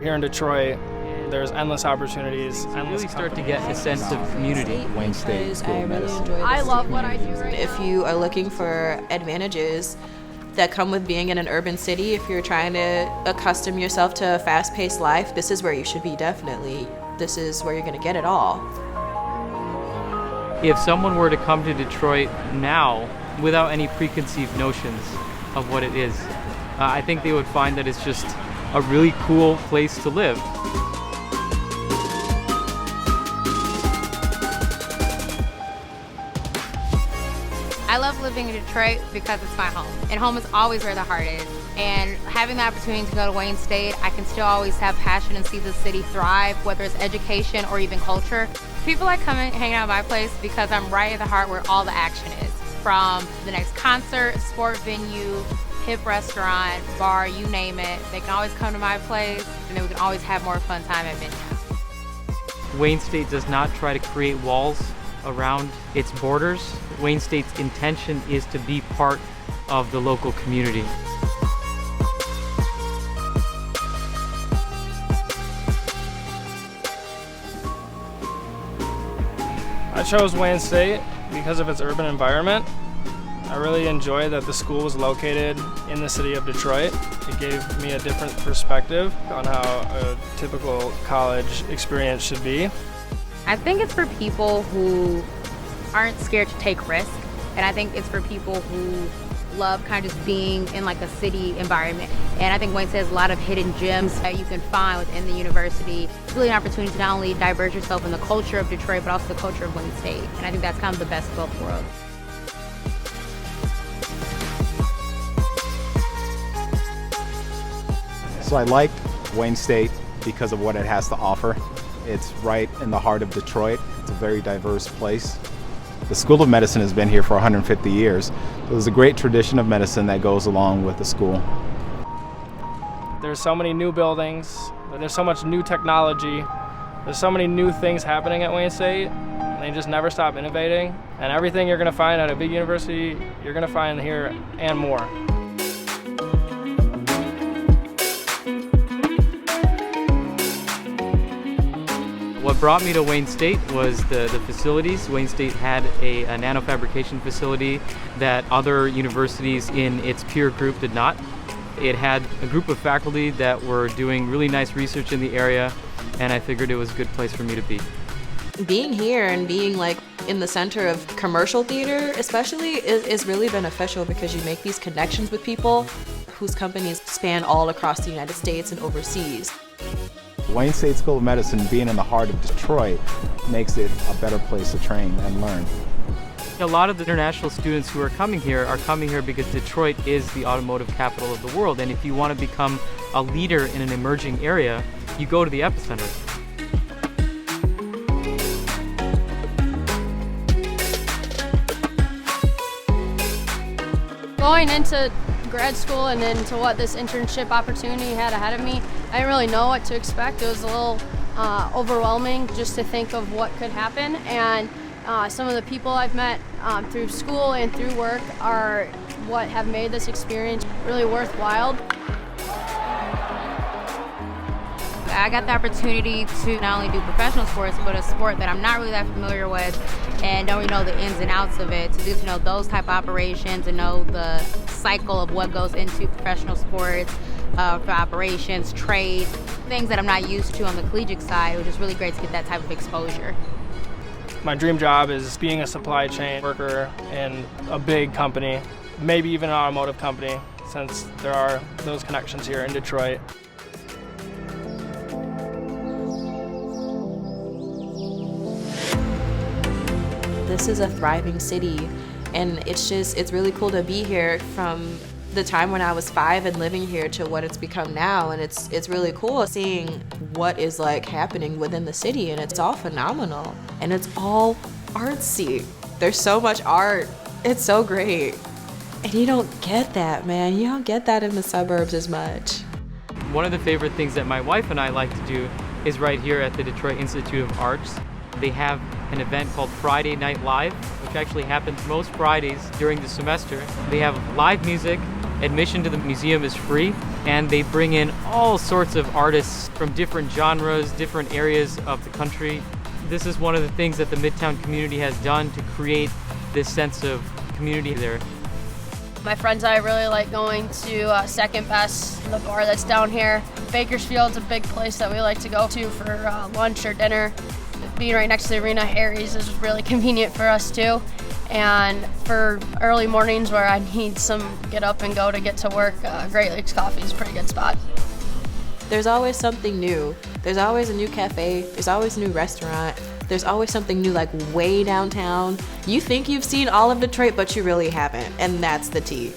Here in Detroit, there's endless opportunities. You really start to get a sense of community. Wayne State School of Medicine. I love what I do right now. If you are looking for advantages that come with being in an urban city, if you're trying to accustom yourself to a fast-paced life, this is where you should be, definitely. This is where you're going to get it all. If someone were to come to Detroit now without any preconceived notions of what it is, I think they would find that it's just a really cool place to live. I love living in Detroit because it's my home, and home is always where the heart is. And having the opportunity to go to Wayne State, I can still always have passion and see the city thrive, whether it's education or even culture. People like coming and hanging out at my place because I'm right at the heart where all the action is. From the next concert, sport venue, hip restaurant, bar, you name it. They can always come to my place, and then we can always have more fun time at midnight. Wayne State does not try to create walls around its borders. Wayne State's intention is to be part of the local community. I chose Wayne State because of its urban environment. I really enjoy that the school was located in the city of Detroit. It gave me a different perspective on how a typical college experience should be. I think it's for people who aren't scared to take risks, and I think it's for people who love kind of just being in like a city environment. And I think Wayne State has a lot of hidden gems that you can find within the university. It's really an opportunity to not only diverse yourself in the culture of Detroit, but also the culture of Wayne State. And I think that's kind of the best of both worlds. So I like Wayne State because of what it has to offer. It's right in the heart of Detroit. It's a very diverse place. The School of Medicine has been here for 150 years. There's a great tradition of medicine that goes along with the school. There's so many new buildings, there's so much new technology, there's so many new things happening at Wayne State. They just never stop innovating. And everything you're gonna find at a big university, you're gonna find here and more. What brought me to Wayne State was the facilities. Wayne State had a nanofabrication facility that other universities in its peer group did not. It had a group of faculty that were doing really nice research in the area, and I figured it was a good place for me to be. Being here and being like in the center of commercial theater especially is really beneficial because you make these connections with people whose companies span all across the United States and overseas. Wayne State School of Medicine being in the heart of Detroit makes it a better place to train and learn. A lot of the international students who are coming here because Detroit is the automotive capital of the world, and if you want to become a leader in an emerging area, you go to the epicenter. Going into grad school and into what this internship opportunity had ahead of me, I didn't really know what to expect. It was a little overwhelming just to think of what could happen, and some of the people I've met through school and through work are what have made this experience really worthwhile. I got the opportunity to not only do professional sports, but a sport that I'm not really that familiar with and don't really know the ins and outs of it. To do, know those type of operations and know the cycle of what goes into professional sports, for operations, trade, things that I'm not used to on the collegiate side. It was just really great to get that type of exposure. My dream job is being a supply chain worker in a big company, maybe even an automotive company, since there are those connections here in Detroit. This is a thriving city, and it's really cool to be here from the time when I was 5 and living here to what it's become now, and it's really cool seeing what is like happening within the city, and it's all phenomenal, and it's all artsy. There's so much art. It's so great. And you don't get that, man. You don't get that in the suburbs as much. One of the favorite things that my wife and I like to do is right here at the Detroit Institute of Arts. They have an event called Friday Night Live, which actually happens most Fridays during the semester. They have live music, Admission to the museum is free, and they bring in all sorts of artists from different genres, different areas of the country. This is one of the things that the Midtown community has done to create this sense of community there. My friends and I really like going to Second Best, the bar that's down here. Bakersfield's a big place that we like to go to for lunch or dinner. Being right next to the arena, Harry's is really convenient for us too. And for early mornings where I need some get up and go to get to work, Great Lakes Coffee is a pretty good spot. There's always something new. There's always a new cafe. There's always a new restaurant. There's always something new, like way downtown. You think you've seen all of Detroit, but you really haven't, and that's the tea.